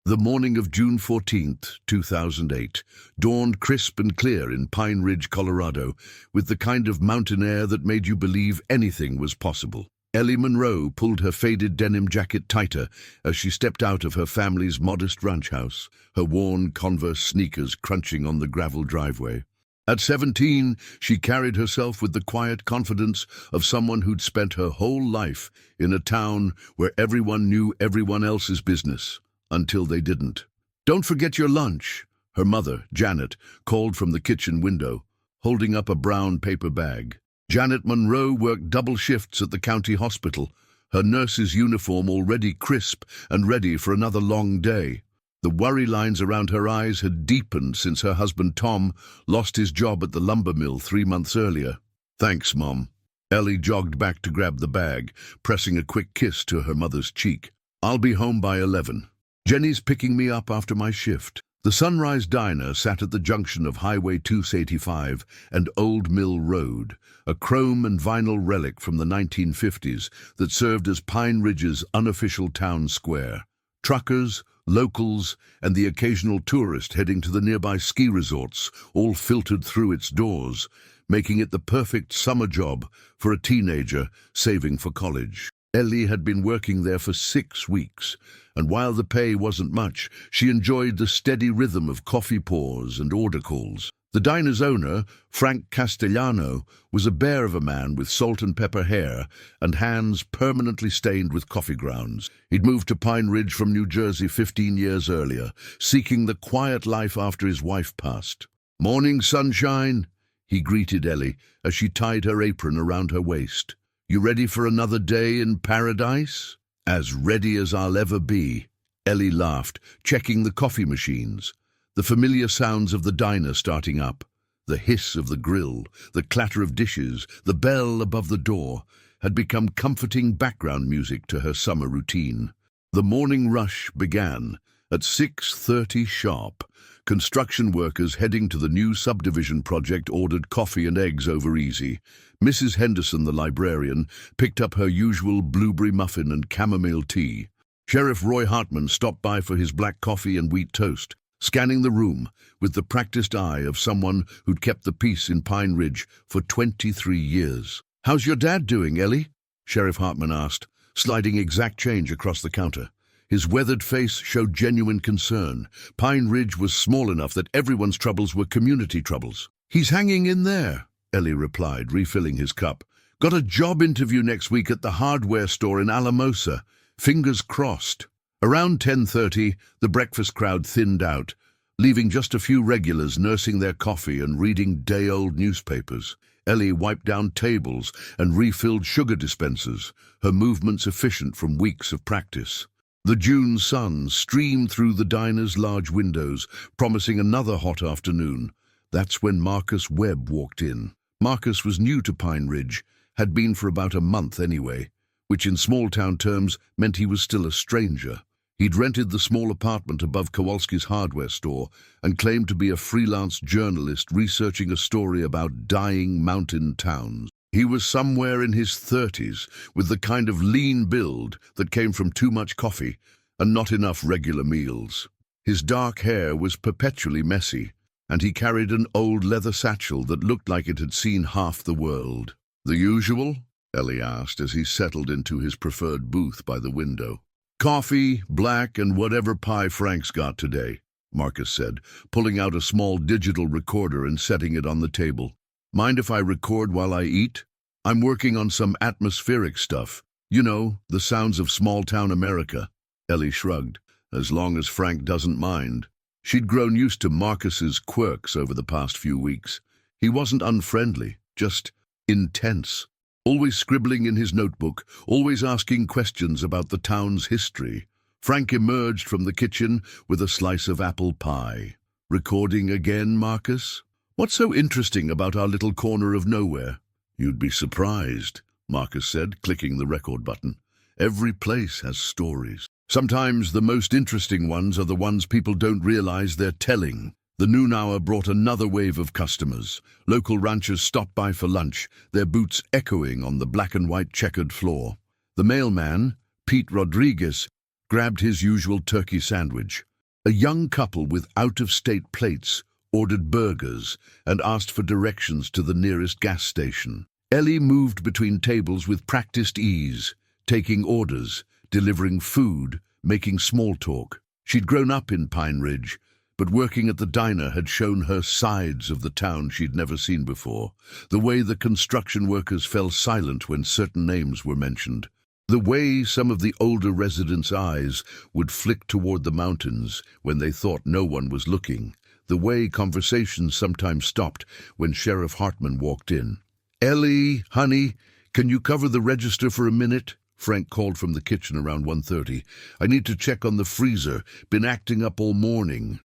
The morning of June 14th, 2008, dawned crisp and clear in Pine Ridge, Colorado, with the kind of mountain air that made you believe anything was possible. Ellie Monroe pulled her faded denim jacket tighter as she stepped out of her family's modest ranch house, her worn Converse sneakers crunching on the gravel driveway. At 17, she carried herself with the quiet confidence of someone who'd spent her whole life in a town where everyone knew everyone else's business. Until they didn't. "Don't forget your lunch," her mother, Janet, called from the kitchen window, holding up a brown paper bag. Janet Monroe worked double shifts at the county hospital, her nurse's uniform already crisp and ready for another long day. The worry lines around her eyes had deepened since her husband Tom lost his job at the lumber mill 3 months earlier. "Thanks, Mom." Ellie jogged back to grab the bag, pressing a quick kiss to her mother's cheek. "I'll be home by 11. Jenny's picking me up after my shift." The Sunrise Diner sat at the junction of Highway 285 and Old Mill Road, a chrome and vinyl relic from the 1950s that served as Pine Ridge's unofficial town square. Truckers, locals, and the occasional tourist heading to the nearby ski resorts all filtered through its doors, making it the perfect summer job for a teenager saving for college. Ellie had been working there for 6 weeks, and while the pay wasn't much, she enjoyed the steady rhythm of coffee pours and order calls. The diner's owner, Frank Castellano, was a bear of a man with salt and pepper hair and hands permanently stained with coffee grounds. He'd moved to Pine Ridge from New Jersey 15 years earlier, seeking the quiet life after his wife passed. "Morning, sunshine," he greeted Ellie as she tied her apron around her waist. "You ready for another day in paradise?" "As ready as I'll ever be," Ellie laughed, checking the coffee machines. The familiar sounds of the diner starting up, the hiss of the grill, the clatter of dishes, the bell above the door, had become comforting background music to her summer routine. The morning rush began. At 6:30 sharp, construction workers heading to the new subdivision project ordered coffee and eggs over easy. Mrs. Henderson, the librarian, picked up her usual blueberry muffin and chamomile tea. Sheriff Roy Hartman stopped by for his black coffee and wheat toast, scanning the room with the practiced eye of someone who'd kept the peace in Pine Ridge for 23 years. "How's your dad doing, Ellie?" Sheriff Hartman asked, sliding exact change across the counter. His weathered face showed genuine concern. Pine Ridge was small enough that everyone's troubles were community troubles. "He's hanging in there," Ellie replied, refilling his cup. "Got a job interview next week at the hardware store in Alamosa. Fingers crossed." Around 10:30, the breakfast crowd thinned out, leaving just a few regulars nursing their coffee and reading day-old newspapers. Ellie wiped down tables and refilled sugar dispensers, her movements efficient from weeks of practice. The June sun streamed through the diner's large windows, promising another hot afternoon. That's when Marcus Webb walked in. Marcus was new to Pine Ridge, had been for about a month anyway, which in small-town terms meant he was still a stranger. He'd rented the small apartment above Kowalski's hardware store and claimed to be a freelance journalist researching a story about dying mountain towns. He was somewhere in his 30s, with the kind of lean build that came from too much coffee and not enough regular meals. His dark hair was perpetually messy, and he carried an old leather satchel that looked like it had seen half the world. "The usual?" Ellie asked as he settled into his preferred booth by the window. "Coffee, black, and whatever pie Frank's got today," Marcus said, pulling out a small digital recorder and setting it on the table. "Mind if I record while I eat? I'm working on some atmospheric stuff. You know, the sounds of small-town America." Ellie shrugged. "As long as Frank doesn't mind." She'd grown used to Marcus's quirks over the past few weeks. He wasn't unfriendly, just intense. Always scribbling in his notebook, always asking questions about the town's history. Frank emerged from the kitchen with a slice of apple pie. "Recording again, Marcus? What's so interesting about our little corner of nowhere?" "You'd be surprised," Marcus said, clicking the record button. "Every place has stories. Sometimes the most interesting ones are the ones people don't realize they're telling." The noon hour brought another wave of customers. Local ranchers stopped by for lunch, their boots echoing on the black and white checkered floor. The mailman, Pete Rodriguez, grabbed his usual turkey sandwich. A young couple with out-of-state plates ordered burgers and asked for directions to the nearest gas station. Ellie moved between tables with practiced ease, taking orders, delivering food, making small talk. She'd grown up in Pine Ridge, but working at the diner had shown her sides of the town she'd never seen before. The way the construction workers fell silent when certain names were mentioned. The way some of the older residents' eyes would flick toward the mountains when they thought no one was looking. The way conversations sometimes stopped when Sheriff Hartman walked in. "Ellie, honey, can you cover the register for a minute?" Frank called from the kitchen around 1:30. "I need to check on the freezer. Been acting up all morning."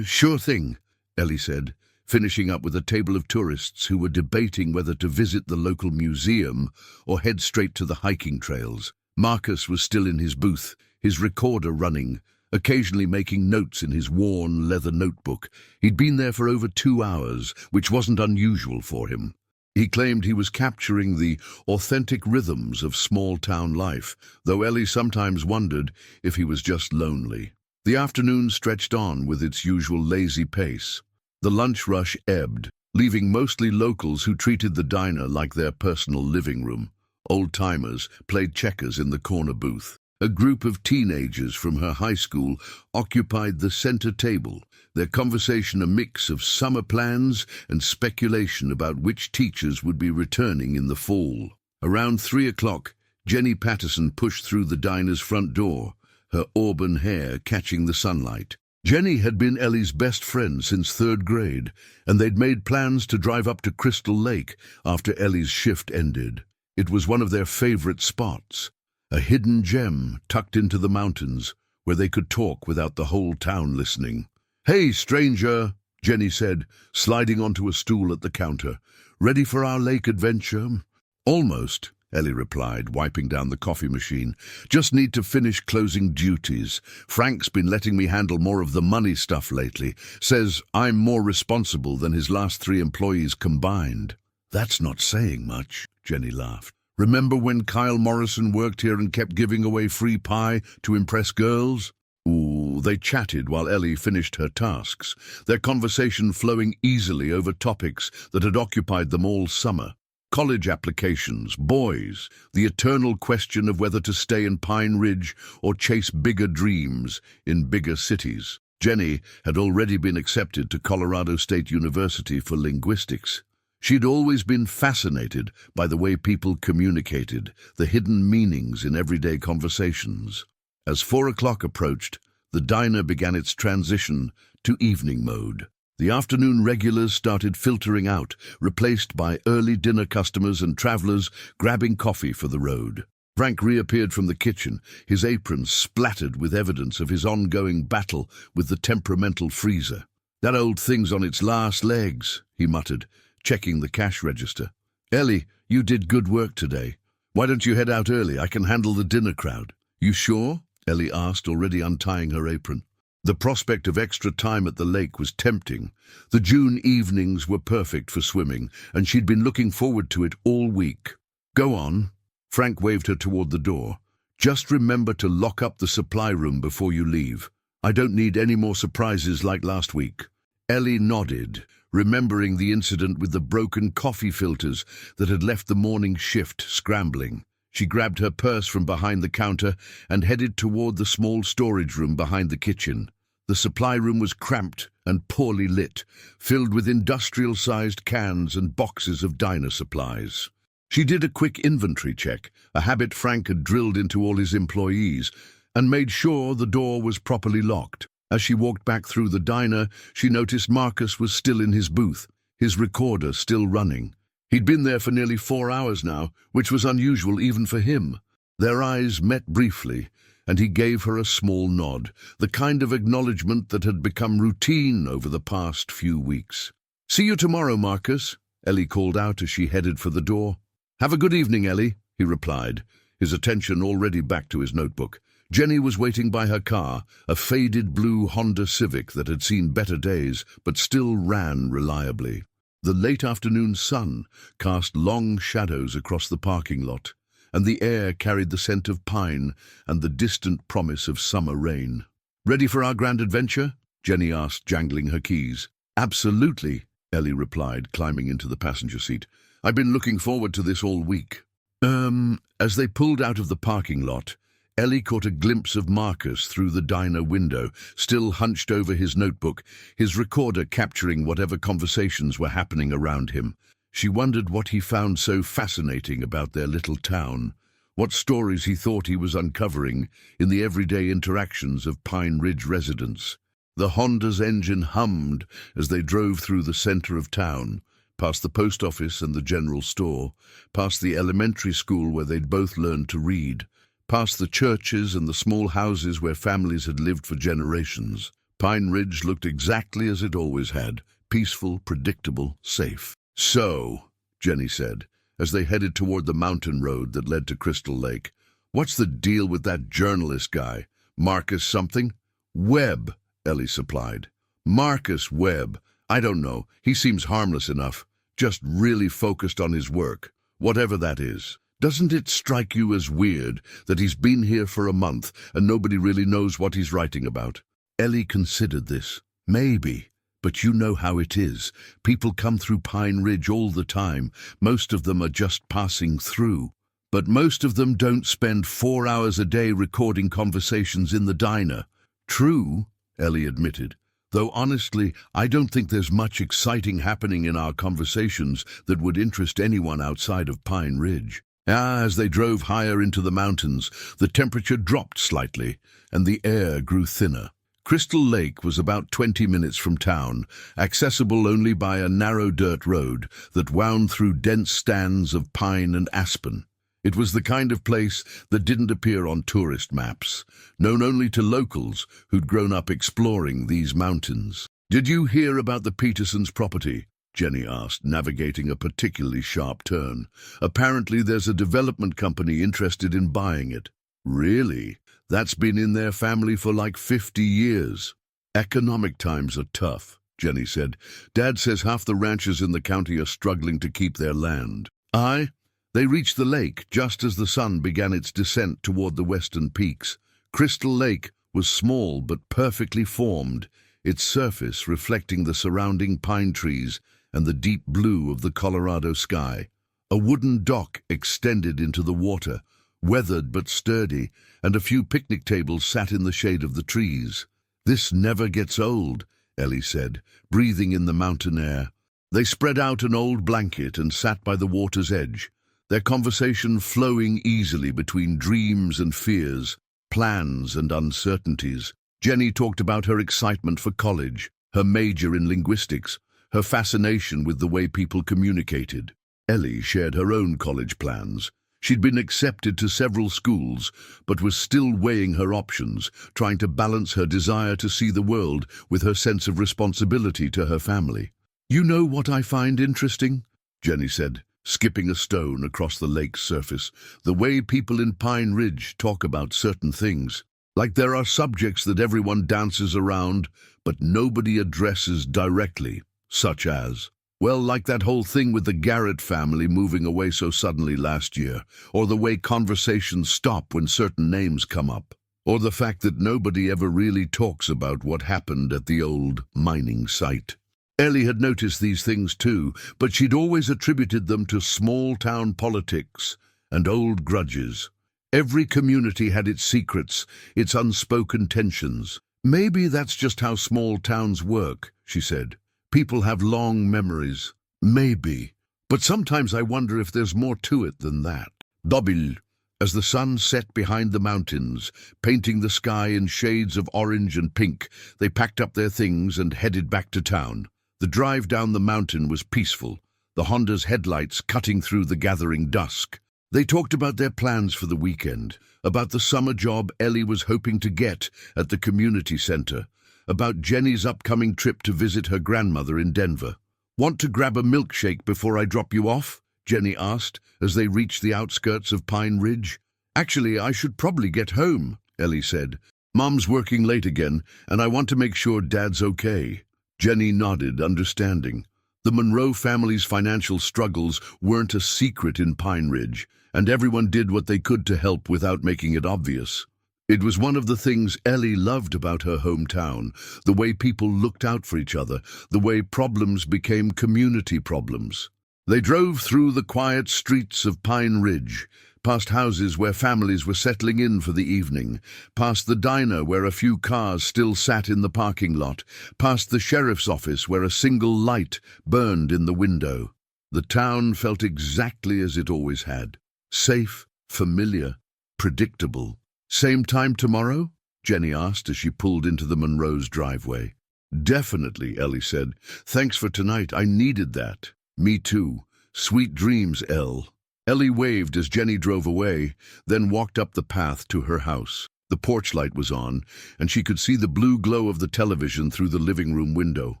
Sure thing," Ellie said, finishing up with a table of tourists who were debating whether to visit the local museum or head straight to the hiking trails. Marcus was still in his booth, his recorder running, occasionally making notes in his worn leather notebook. He'd been there for over 2 hours, which wasn't unusual for him. He claimed he was capturing the authentic rhythms of small-town life, though Ellie sometimes wondered if he was just lonely. The afternoon stretched on with its usual lazy pace. The lunch rush ebbed, leaving mostly locals who treated the diner like their personal living room. Old-timers played checkers in the corner booth. A group of teenagers from her high school occupied the center table, their conversation a mix of summer plans and speculation about which teachers would be returning in the fall. Around 3 o'clock, Jenny Patterson pushed through the diner's front door, her auburn hair catching the sunlight. Jenny had been Ellie's best friend since 3rd grade, and they'd made plans to drive up to Crystal Lake after Ellie's shift ended. It was one of their favorite spots, a hidden gem tucked into the mountains where they could talk without the whole town listening. "Hey, stranger," Jenny said, sliding onto a stool at the counter. "Ready for our lake adventure?" "Almost," Ellie replied, wiping down the coffee machine. "Just need to finish closing duties. Frank's been letting me handle more of the money stuff lately. Says I'm more responsible than his last 3 employees combined." "That's not saying much," Jenny laughed. "Remember when Kyle Morrison worked here and kept giving away free pie to impress girls?" They chatted while Ellie finished her tasks, their conversation flowing easily over topics that had occupied them all summer. College applications, boys, the eternal question of whether to stay in Pine Ridge or chase bigger dreams in bigger cities. Jenny had already been accepted to Colorado State University for linguistics. She'd always been fascinated by the way people communicated, the hidden meanings in everyday conversations. As 4 o'clock approached, the diner began its transition to evening mode. The afternoon regulars started filtering out, replaced by early dinner customers and travelers grabbing coffee for the road. Frank reappeared from the kitchen, his apron splattered with evidence of his ongoing battle with the temperamental freezer. "That old thing's on its last legs," he muttered, checking the cash register. "Ellie, you did good work today. Why don't you head out early? I can handle the dinner crowd." "You sure?" Ellie asked, already untying her apron. The prospect of extra time at the lake was tempting. The June evenings were perfect for swimming, and she'd been looking forward to it all week. "Go on." Frank waved her toward the door. "Just remember to lock up the supply room before you leave. I don't need any more surprises like last week." Ellie nodded, remembering the incident with the broken coffee filters that had left the morning shift scrambling. She grabbed her purse from behind the counter and headed toward the small storage room behind the kitchen. The supply room was cramped and poorly lit, filled with industrial-sized cans and boxes of diner supplies. She did a quick inventory check, a habit Frank had drilled into all his employees, and made sure the door was properly locked. As she walked back through the diner, she noticed Marcus was still in his booth, his recorder still running. He'd been there for nearly 4 hours now, which was unusual even for him. Their eyes met briefly, and he gave her a small nod, the kind of acknowledgement that had become routine over the past few weeks. "See you tomorrow, Marcus," Ellie called out as she headed for the door. "Have a good evening, Ellie," he replied, his attention already back to his notebook. Jenny was waiting by her car, a faded blue Honda Civic that had seen better days, but still ran reliably. The late afternoon sun cast long shadows across the parking lot, and the air carried the scent of pine and the distant promise of summer rain. Ready for our grand adventure? Jenny asked, jangling her keys. Absolutely, Ellie replied, climbing into the passenger seat. I've been looking forward to this all week. As they pulled out of the parking lot, Ellie caught a glimpse of Marcus through the diner window, still hunched over his notebook, his recorder capturing whatever conversations were happening around him. She wondered what he found so fascinating about their little town, what stories he thought he was uncovering in the everyday interactions of Pine Ridge residents. The Honda's engine hummed as they drove through the center of town, past the post office and the general store, past the elementary school where they'd both learned to read, past the churches and the small houses where families had lived for generations. Pine Ridge looked exactly as it always had, peaceful, predictable, safe. So, Jenny said, as they headed toward the mountain road that led to Crystal Lake, what's the deal with that journalist guy? Marcus something? Webb, Ellie supplied. Marcus Webb. I don't know. He seems harmless enough, just really focused on his work, whatever that is. Doesn't it strike you as weird that he's been here for a month and nobody really knows what he's writing about? Ellie considered this. Maybe. But you know how it is. People come through Pine Ridge all the time. Most of them are just passing through. But most of them don't spend 4 hours a day recording conversations in the diner. True, Ellie admitted. Though honestly, I don't think there's much exciting happening in our conversations that would interest anyone outside of Pine Ridge. As they drove higher into the mountains, the temperature dropped slightly, and the air grew thinner. Crystal Lake was about 20 minutes from town, accessible only by a narrow dirt road that wound through dense stands of pine and aspen. It was the kind of place that didn't appear on tourist maps, known only to locals who'd grown up exploring these mountains. Did you hear about the Petersons' property? Jenny asked, navigating a particularly sharp turn. Apparently there's a development company interested in buying it. Really? That's been in their family for like 50 years. Economic times are tough, Jenny said. Dad says half the ranchers in the county are struggling to keep their land. They reached the lake just as the sun began its descent toward the western peaks. Crystal Lake was small but perfectly formed, its surface reflecting the surrounding pine trees and the deep blue of the Colorado sky. A wooden dock extended into the water, weathered but sturdy, and a few picnic tables sat in the shade of the trees. This never gets old, Ellie said, breathing in the mountain air. They spread out an old blanket and sat by the water's edge, their conversation flowing easily between dreams and fears, plans and uncertainties. Jenny talked about her excitement for college, her major in linguistics, her fascination with the way people communicated. Ellie shared her own college plans. She'd been accepted to several schools, but was still weighing her options, trying to balance her desire to see the world with her sense of responsibility to her family. You know what I find interesting? Jenny said, skipping a stone across the lake's surface. The way people in Pine Ridge talk about certain things. Like there are subjects that everyone dances around, but nobody addresses directly, such as, well, like that whole thing with the Garrett family moving away so suddenly last year, or the way conversations stop when certain names come up, or the fact that nobody ever really talks about what happened at the old mining site. Ellie had noticed these things too, but she'd always attributed them to small-town politics and old grudges. Every community had its secrets, its unspoken tensions. Maybe that's just how small towns work, she said. People have long memories. Maybe. But sometimes I wonder if there's more to it than that. Dobil. As the sun set behind the mountains, painting the sky in shades of orange and pink, they packed up their things and headed back to town. The drive down the mountain was peaceful, the Honda's headlights cutting through the gathering dusk. They talked about their plans for the weekend, about the summer job Ellie was hoping to get at the community center, about Jenny's upcoming trip to visit her grandmother in Denver. Want to grab a milkshake before I drop you off? Jenny asked as they reached the outskirts of Pine Ridge. Actually, I should probably get home, Ellie said. Mom's working late again, and I want to make sure Dad's okay. Jenny nodded, understanding. The Monroe family's financial struggles weren't a secret in Pine Ridge, and everyone did what they could to help without making it obvious. It was one of the things Ellie loved about her hometown, the way people looked out for each other, the way problems became community problems. They drove through the quiet streets of Pine Ridge, past houses where families were settling in for the evening, past the diner where a few cars still sat in the parking lot, past the sheriff's office where a single light burned in the window. The town felt exactly as it always had. Safe, familiar, predictable. "Same time tomorrow?" Jenny asked as she pulled into the Monroe's driveway. "Definitely," Ellie said. "Thanks for tonight. I needed that." "Me too. Sweet dreams, Elle." Ellie waved as Jenny drove away, then walked up the path to her house. The porch light was on, and she could see the blue glow of the television through the living room window.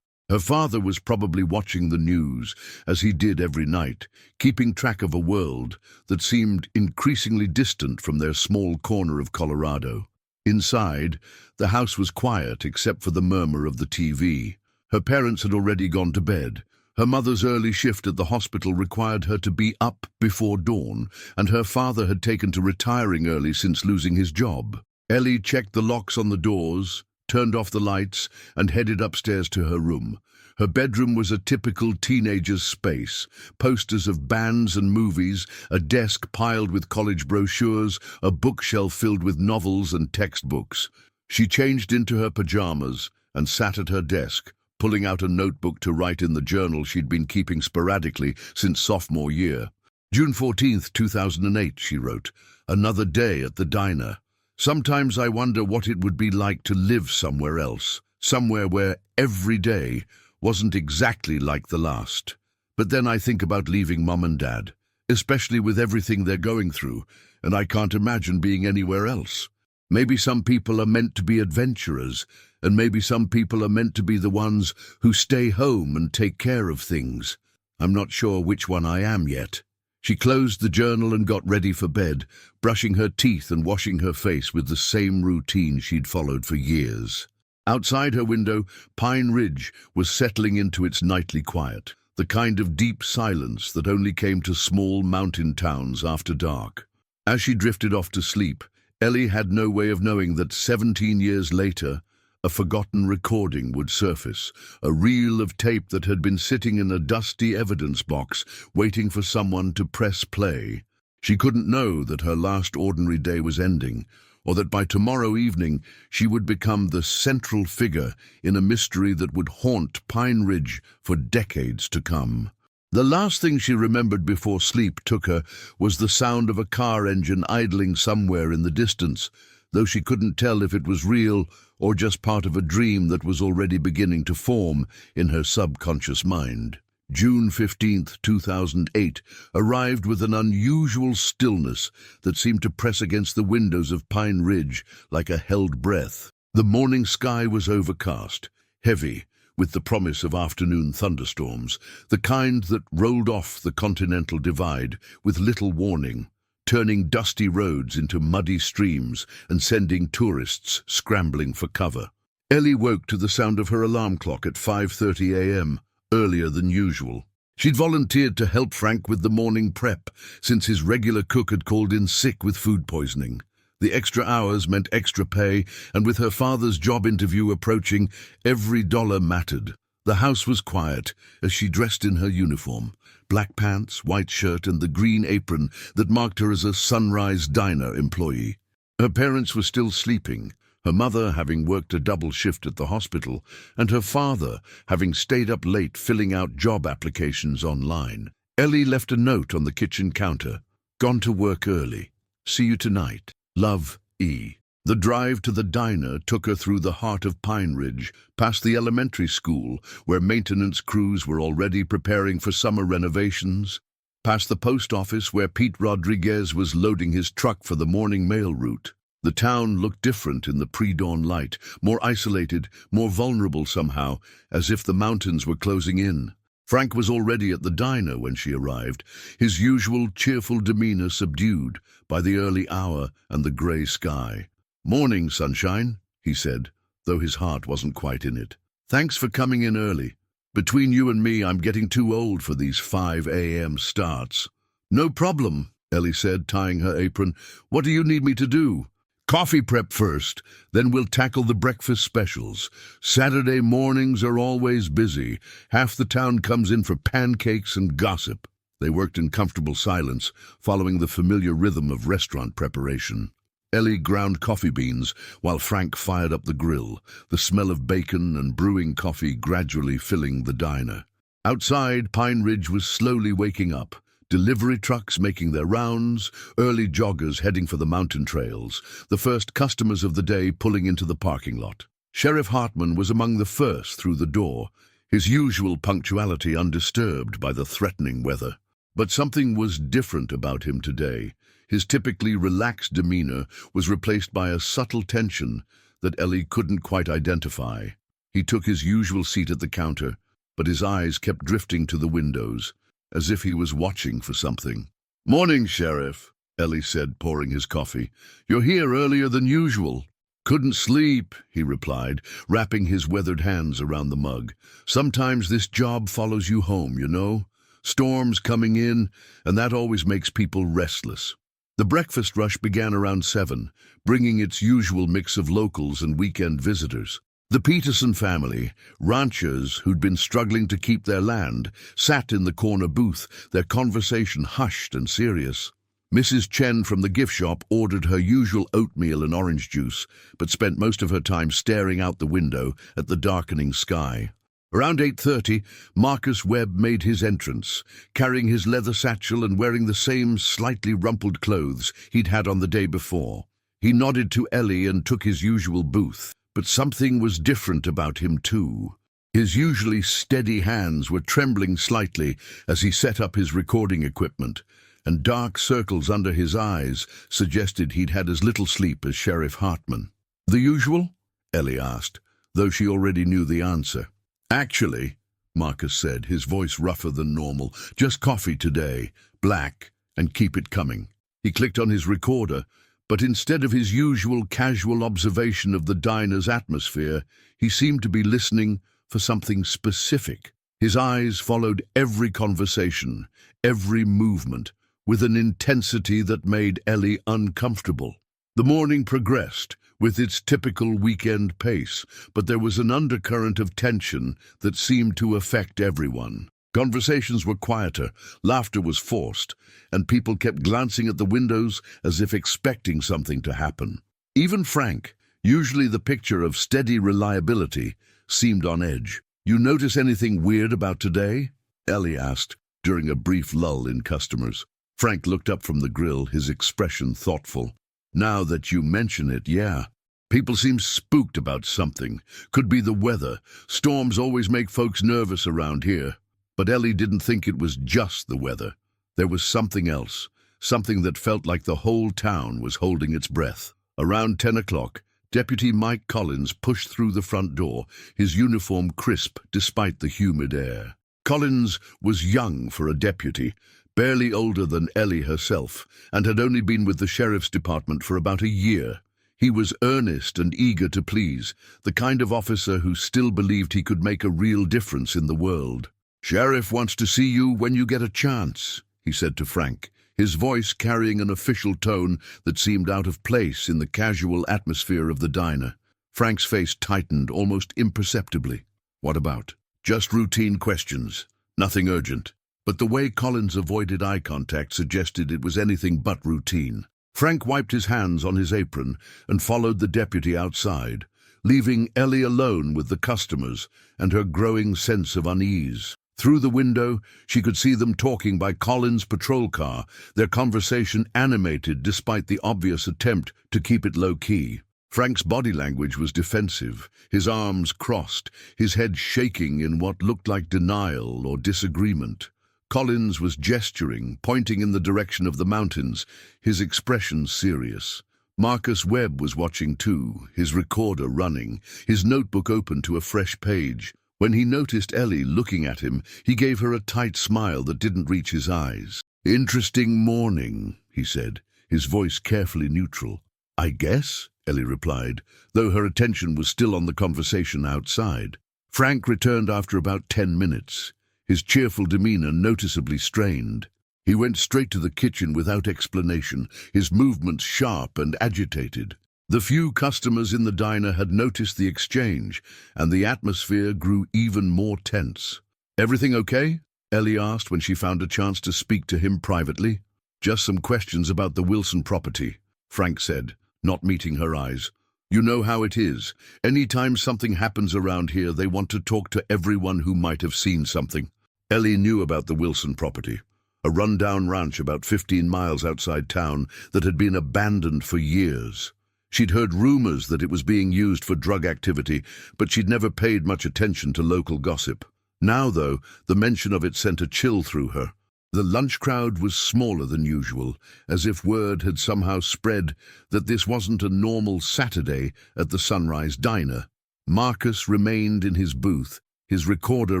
Her father was probably watching the news, as he did every night, keeping track of a world that seemed increasingly distant from their small corner of Colorado. Inside, the house was quiet except for the murmur of the TV. Her parents had already gone to bed. Her mother's early shift at the hospital required her to be up before dawn, and her father had taken to retiring early since losing his job. Ellie checked the locks on the doors, turned off the lights, and headed upstairs to her room. Her bedroom was a typical teenager's space: posters of bands and movies, a desk piled with college brochures, a bookshelf filled with novels and textbooks. She changed into her pajamas and sat at her desk, pulling out a notebook to write in the journal she'd been keeping sporadically since sophomore year. "June 14th, 2008, she wrote. "Another day at the diner. Sometimes I wonder what it would be like to live somewhere else, somewhere where every day wasn't exactly like the last. But then I think about leaving Mom and Dad, especially with everything they're going through, and I can't imagine being anywhere else. Maybe some people are meant to be adventurers, and maybe some people are meant to be the ones who stay home and take care of things. I'm not sure which one I am yet." She closed the journal and got ready for bed, brushing her teeth and washing her face with the same routine she'd followed for years. Outside her window, Pine Ridge was settling into its nightly quiet, the kind of deep silence that only came to small mountain towns after dark. As she drifted off to sleep, Ellie had no way of knowing that 17 years later, a forgotten recording would surface, a reel of tape that had been sitting in a dusty evidence box, waiting for someone to press play. She couldn't know that her last ordinary day was ending, or that by tomorrow evening she would become the central figure in a mystery that would haunt Pine Ridge for decades to come. The last thing she remembered before sleep took her was the sound of a car engine idling somewhere in the distance, though she couldn't tell if it was real or just part of a dream that was already beginning to form in her subconscious mind. June 15th, 2008, arrived with an unusual stillness that seemed to press against the windows of Pine Ridge like a held breath. The morning sky was overcast, heavy, with the promise of afternoon thunderstorms, the kind that rolled off the continental divide with little warning, turning dusty roads into muddy streams and sending tourists scrambling for cover. Ellie woke to the sound of her alarm clock at 5:30 a.m., earlier than usual. She'd volunteered to help Frank with the morning prep, since his regular cook had called in sick with food poisoning. The extra hours meant extra pay, and with her father's job interview approaching, every dollar mattered. The house was quiet as she dressed in her uniform, black pants, white shirt, and the green apron that marked her as a Sunrise Diner employee. Her parents were still sleeping, her mother having worked a double shift at the hospital, and her father having stayed up late filling out job applications online. Ellie left a note on the kitchen counter. "Gone to work early. See you tonight. Love, E." The drive to the diner took her through the heart of Pine Ridge, past the elementary school, where maintenance crews were already preparing for summer renovations, past the post office where Pete Rodriguez was loading his truck for the morning mail route. The town looked different in the pre-dawn light, more isolated, more vulnerable somehow, as if the mountains were closing in. Frank was already at the diner when she arrived, his usual cheerful demeanor subdued by the early hour and the grey sky. "Morning, sunshine," he said, though his heart wasn't quite in it. "Thanks for coming in early. Between you and me, I'm getting too old for these 5 a.m. starts." "No problem," Ellie said, tying her apron. "What do you need me to do?" Coffee prep first, then we'll tackle the breakfast specials. Saturday mornings are always busy. Half the town comes in for pancakes and gossip. They worked in comfortable silence, following the familiar rhythm of restaurant preparation. Ellie ground coffee beans while Frank fired up the grill, the smell of bacon and brewing coffee gradually filling the diner. Outside, Pine Ridge was slowly waking up. Delivery trucks making their rounds, early joggers heading for the mountain trails, the first customers of the day pulling into the parking lot. Sheriff Hartman was among the first through the door, his usual punctuality undisturbed by the threatening weather. But something was different about him today. His typically relaxed demeanor was replaced by a subtle tension that Ellie couldn't quite identify. He took his usual seat at the counter, but his eyes kept drifting to the windows, as if he was watching for something. "Morning, Sheriff," Ellie said, pouring his coffee. "You're here earlier than usual." "Couldn't sleep," he replied, wrapping his weathered hands around the mug. "Sometimes this job follows you home, you know? Storms coming in, and that always makes people restless." The breakfast rush began around 7, bringing its usual mix of locals and weekend visitors. The Peterson family, ranchers who'd been struggling to keep their land, sat in the corner booth, their conversation hushed and serious. Mrs. Chen from the gift shop ordered her usual oatmeal and orange juice, but spent most of her time staring out the window at the darkening sky. Around 8:30, Marcus Webb made his entrance, carrying his leather satchel and wearing the same slightly rumpled clothes he'd had on the day before. He nodded to Ellie and took his usual booth. But something was different about him too. His usually steady hands were trembling slightly as he set up his recording equipment, and dark circles under his eyes suggested he'd had as little sleep as Sheriff Hartman. "The usual?" Ellie asked, though she already knew the answer. "Actually," Marcus said, his voice rougher than normal, "just coffee today, black, and keep it coming." He clicked on his recorder, but instead of his usual casual observation of the diner's atmosphere, he seemed to be listening for something specific. His eyes followed every conversation, every movement, with an intensity that made Ellie uncomfortable. The morning progressed, with its typical weekend pace, but there was an undercurrent of tension that seemed to affect everyone. Conversations were quieter, laughter was forced, and people kept glancing at the windows as if expecting something to happen. Even Frank, usually the picture of steady reliability, seemed on edge. "You notice anything weird about today?" Ellie asked, during a brief lull in customers. Frank looked up from the grill, his expression thoughtful. "Now that you mention it, yeah. People seem spooked about something. Could be the weather. Storms always make folks nervous around here." But Ellie didn't think it was just the weather. There was something else, something that felt like the whole town was holding its breath. Around 10 o'clock, Deputy Mike Collins pushed through the front door, his uniform crisp despite the humid air. Collins was young for a deputy, barely older than Ellie herself, and had only been with the sheriff's department for about a year. He was earnest and eager to please, the kind of officer who still believed he could make a real difference in the world. "Sheriff wants to see you when you get a chance," he said to Frank, his voice carrying an official tone that seemed out of place in the casual atmosphere of the diner. Frank's face tightened almost imperceptibly. "What about?" "Just routine questions. Nothing urgent." But the way Collins avoided eye contact suggested it was anything but routine. Frank wiped his hands on his apron and followed the deputy outside, leaving Ellie alone with the customers and her growing sense of unease. Through the window, she could see them talking by Collins' patrol car, their conversation animated despite the obvious attempt to keep it low-key. Frank's body language was defensive, his arms crossed, his head shaking in what looked like denial or disagreement. Collins was gesturing, pointing in the direction of the mountains, his expression serious. Marcus Webb was watching too, his recorder running, his notebook open to a fresh page. When he noticed Ellie looking at him, he gave her a tight smile that didn't reach his eyes. "Interesting morning," he said, his voice carefully neutral. "I guess," Ellie replied, though her attention was still on the conversation outside. Frank returned after about 10 minutes, his cheerful demeanor noticeably strained. He went straight to the kitchen without explanation, his movements sharp and agitated. The few customers in the diner had noticed the exchange, and the atmosphere grew even more tense. "Everything okay?" Ellie asked when she found a chance to speak to him privately. "Just some questions about the Wilson property," Frank said, not meeting her eyes. "You know how it is. Anytime something happens around here, they want to talk to everyone who might have seen something." Ellie knew about the Wilson property, a run-down ranch about 15 miles outside town that had been abandoned for years. She'd heard rumors that it was being used for drug activity, but she'd never paid much attention to local gossip. Now, though, the mention of it sent a chill through her. The lunch crowd was smaller than usual, as if word had somehow spread that this wasn't a normal Saturday at the Sunrise Diner. Marcus remained in his booth, his recorder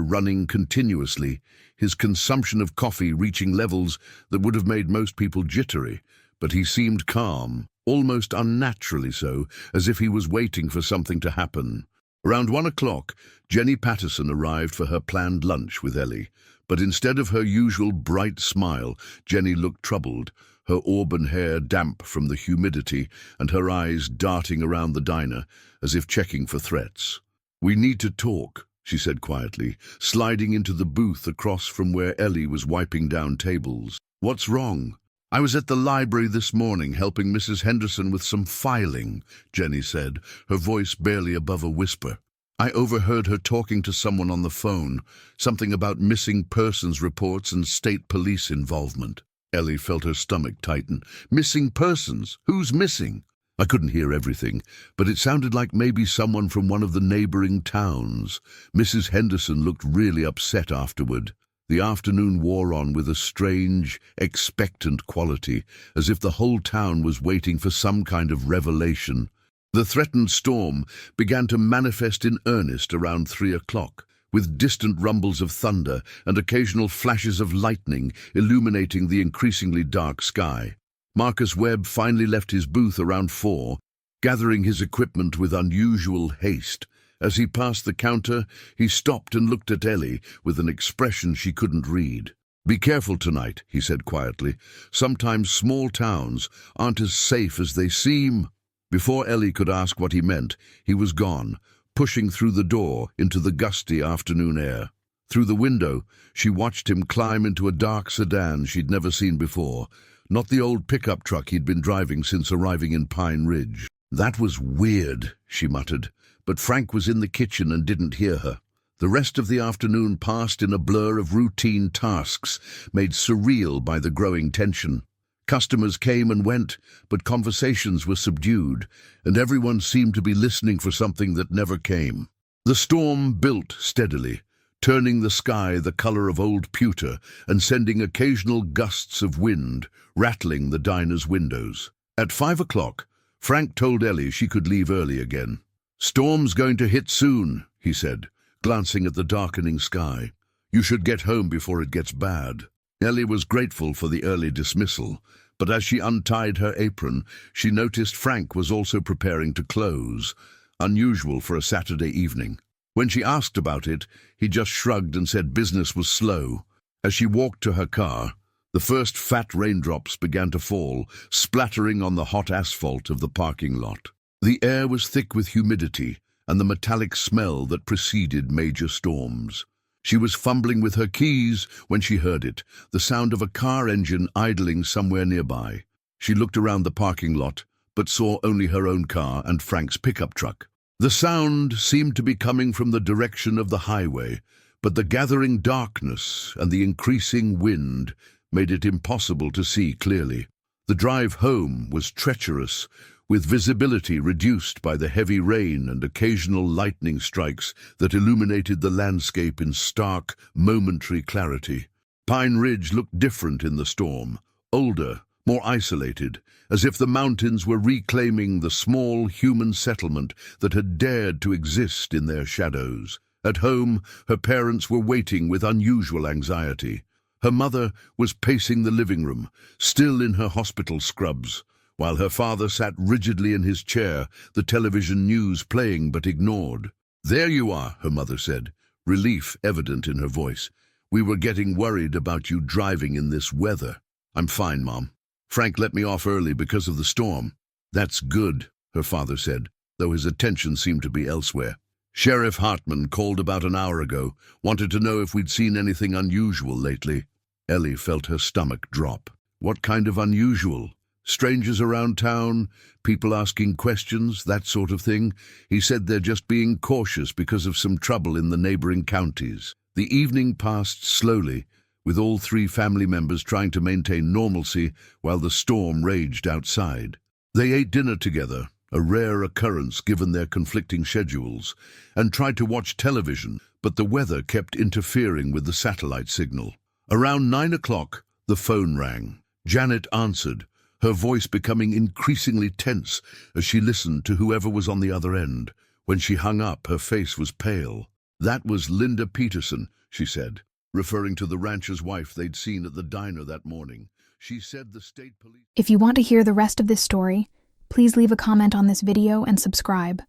running continuously, his consumption of coffee reaching levels that would have made most people jittery, but he seemed calm, almost unnaturally so, as if he was waiting for something to happen. Around 1 o'clock, Jenny Patterson arrived for her planned lunch with Ellie, but instead of her usual bright smile, Jenny looked troubled, her auburn hair damp from the humidity and her eyes darting around the diner, as if checking for threats. "We need to talk," she said quietly, sliding into the booth across from where Ellie was wiping down tables. "What's wrong?" "I was at the library this morning helping Mrs. Henderson with some filing," Jenny said, her voice barely above a whisper. "I overheard her talking to someone on the phone, something about missing persons reports and state police involvement." Ellie felt her stomach tighten. "Missing persons? Who's missing?" "I couldn't hear everything, but it sounded like maybe someone from one of the neighboring towns. Mrs. Henderson looked really upset afterward." The afternoon wore on with a strange, expectant quality, as if the whole town was waiting for some kind of revelation. The threatened storm began to manifest in earnest around 3 o'clock, with distant rumbles of thunder and occasional flashes of lightning illuminating the increasingly dark sky. Marcus Webb finally left his booth around 4, gathering his equipment with unusual haste. As he passed the counter, he stopped and looked at Ellie with an expression she couldn't read. "Be careful tonight," he said quietly. "Sometimes small towns aren't as safe as they seem." Before Ellie could ask what he meant, he was gone, pushing through the door into the gusty afternoon air. Through the window, she watched him climb into a dark sedan she'd never seen before, not the old pickup truck he'd been driving since arriving in Pine Ridge. "That was weird," she muttered, but Frank was in the kitchen and didn't hear her. The rest of the afternoon passed in a blur of routine tasks, made surreal by the growing tension. Customers came and went, but conversations were subdued, and everyone seemed to be listening for something that never came. The storm built steadily, turning the sky the color of old pewter and sending occasional gusts of wind, rattling the diner's windows. At 5 o'clock, Frank told Ellie she could leave early again. "Storm's going to hit soon," he said, glancing at the darkening sky. "You should get home before it gets bad." Ellie was grateful for the early dismissal, but as she untied her apron, she noticed Frank was also preparing to close, unusual for a Saturday evening. When she asked about it, he just shrugged and said business was slow. As she walked to her car, the first fat raindrops began to fall, splattering on the hot asphalt of the parking lot. The air was thick with humidity and the metallic smell that preceded major storms. She was fumbling with her keys when she heard it, the sound of a car engine idling somewhere nearby. She looked around the parking lot, but saw only her own car and Frank's pickup truck. The sound seemed to be coming from the direction of the highway, but the gathering darkness and the increasing wind made it impossible to see clearly. The drive home was treacherous, with visibility reduced by the heavy rain and occasional lightning strikes that illuminated the landscape in stark, momentary clarity. Pine Ridge looked different in the storm, older, more isolated, as if the mountains were reclaiming the small human settlement that had dared to exist in their shadows. At home, her parents were waiting with unusual anxiety. Her mother was pacing the living room, still in her hospital scrubs, while her father sat rigidly in his chair, the television news playing but ignored. "There you are," her mother said, relief evident in her voice. "We were getting worried about you driving in this weather." "I'm fine, Mom. Frank let me off early because of the storm." "That's good." her father said, though his attention seemed to be elsewhere. Sheriff Hartman called about an hour ago, wanted to know if we'd seen anything unusual lately. Ellie felt her stomach drop. What kind of unusual? Strangers around town, people asking questions, that sort of thing. He said they're just being cautious because of some trouble in the neighboring counties. The evening passed slowly, with all three family members trying to maintain normalcy while the storm raged outside. They ate dinner together, a rare occurrence given their conflicting schedules, and tried to watch television, but the weather kept interfering with the satellite signal. Around 9 o'clock, the phone rang. Janet answered, her voice becoming increasingly tense as she listened to whoever was on the other end. When she hung up, her face was pale. That was Linda Peterson, she said, referring to the rancher's wife they'd seen at the diner that morning. She said the state police... If you want to hear the rest of this story, please leave a comment on this video and subscribe.